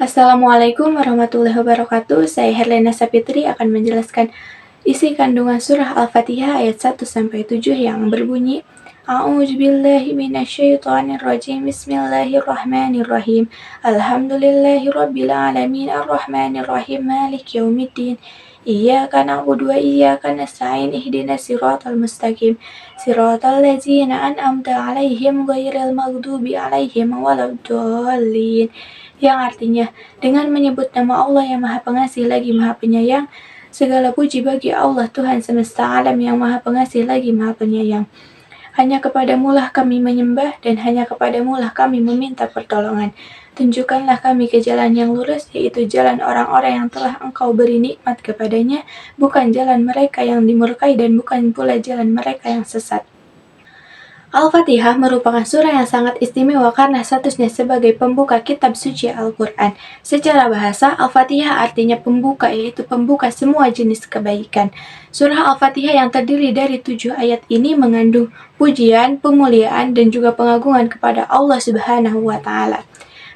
Assalamualaikum warahmatullahi wabarakatuh. Saya Herlina Sapitri akan menjelaskan isi kandungan surah Al-Fatihah ayat 1-7 yang berbunyi A'udzubillahi minasyaitonirrajim. Bismillahirrahmanirrahim. Alhamdulillahirabbil alamin arrahmanirrahim maliki yaumiddin. Iyyaka na'budu wa iyyaka nasta'in ihdinas siratal mustaqim siratal ladzina an'amta 'alaihim ghairil maghdubi 'alaihim waladdallin, yang artinya dengan menyebut nama Allah yang Maha Pengasih lagi Maha Penyayang. Segala puji bagi Allah Tuhan semesta alam yang Maha Pengasih lagi Maha Penyayang. Hanya kepadamulah kami menyembah dan hanya kepadamulah kami meminta pertolongan. Tunjukkanlah kami ke jalan yang lurus, yaitu jalan orang-orang yang telah Engkau beri nikmat kepadanya, bukan jalan mereka yang dimurkai dan bukan pula jalan mereka yang sesat. Al-Fatihah merupakan surah yang sangat istimewa karena statusnya sebagai pembuka kitab suci Al-Quran. Secara bahasa, Al-Fatihah artinya pembuka, yaitu pembuka semua jenis kebaikan. Surah Al-Fatihah yang terdiri dari 7 ayat ini mengandung pujian, pemuliaan, dan juga pengagungan kepada Allah Subhanahu wa Ta'ala.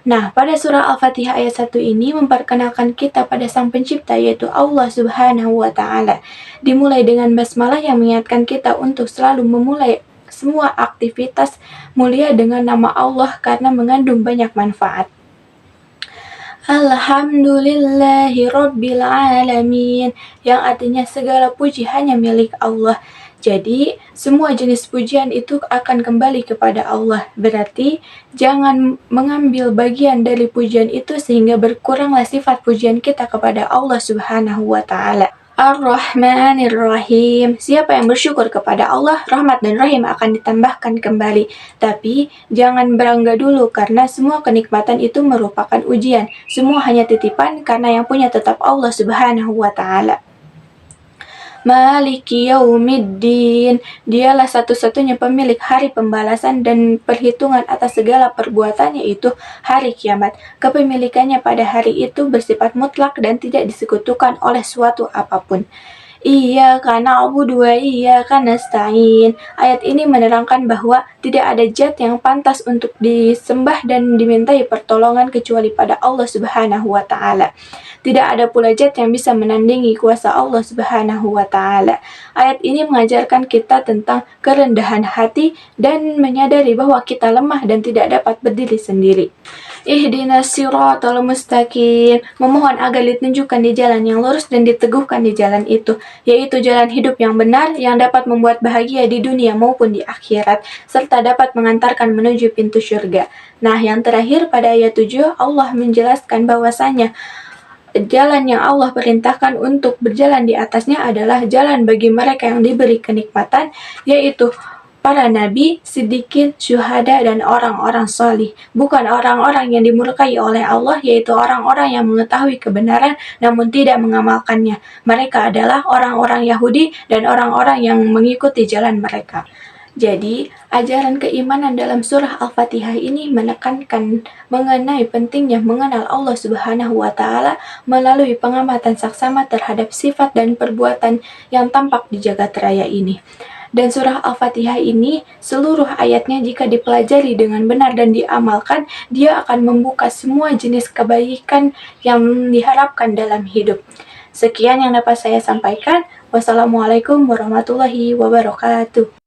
Nah, pada surah Al-Fatihah ayat 1 ini memperkenalkan kita pada Sang Pencipta, yaitu Allah Subhanahu wa Ta'ala. Dimulai dengan basmalah yang mengingatkan kita untuk selalu memulai semua aktivitas mulia dengan nama Allah karena mengandung banyak manfaat. Alhamdulillahirabbil alamin, yang artinya segala puji hanya milik Allah. Jadi, semua jenis pujian itu akan kembali kepada Allah. Berarti, jangan mengambil bagian dari pujian itu sehingga berkuranglah sifat pujian kita kepada Allah Subhanahu wa Ta'ala. Ar-Rahmanir-Rahim. Siapa yang bersyukur kepada Allah, rahmat dan rahim akan ditambahkan kembali. Tapi, jangan berangga dulu karena semua kenikmatan itu merupakan ujian. Semua hanya titipan karena yang punya tetap Allah Subhanahu wa Ta'ala. Maliki yaumiddin. Dialah satu-satunya pemilik hari pembalasan dan perhitungan atas segala perbuatan, yaitu hari kiamat. Kepemilikannya pada hari itu bersifat mutlak dan tidak disekutukan oleh suatu apapun. Iyyaka na'budu wa iyyaka nasta'in. Ayat ini menerangkan bahwa tidak ada zat yang pantas untuk disembah dan dimintai pertolongan kecuali pada Allah Subhanahu wa Ta'ala. Tidak ada pula zat yang bisa menandingi kuasa Allah Subhanahu wa Ta'ala. Ayat ini mengajarkan kita tentang kerendahan hati dan menyadari bahwa kita lemah dan tidak dapat berdiri sendiri. Ihdinas siratal mustaqim, memohon agar ditunjukkan di jalan yang lurus dan diteguhkan di jalan itu, yaitu jalan hidup yang benar yang dapat membuat bahagia di dunia maupun di akhirat, serta dapat mengantarkan menuju pintu syurga. Nah, yang terakhir pada ayat 7, Allah menjelaskan bahwasanya jalan yang Allah perintahkan untuk berjalan di atasnya adalah jalan bagi mereka yang diberi kenikmatan, yaitu para nabi, siddiqin, syuhada, dan orang-orang salih. Bukan orang-orang yang dimurkai oleh Allah, yaitu orang-orang yang mengetahui kebenaran namun tidak mengamalkannya. Mereka adalah orang-orang Yahudi dan orang-orang yang mengikuti jalan mereka. Jadi, ajaran keimanan dalam surah Al-Fatihah ini menekankan mengenai pentingnya mengenal Allah Subhanahu wa Ta'ala melalui pengamatan saksama terhadap sifat dan perbuatan yang tampak di jagat raya ini. Dan surah Al-Fatihah ini, seluruh ayatnya jika dipelajari dengan benar dan diamalkan, dia akan membuka semua jenis kebaikan yang diharapkan dalam hidup. Sekian yang dapat saya sampaikan. Wassalamualaikum warahmatullahi wabarakatuh.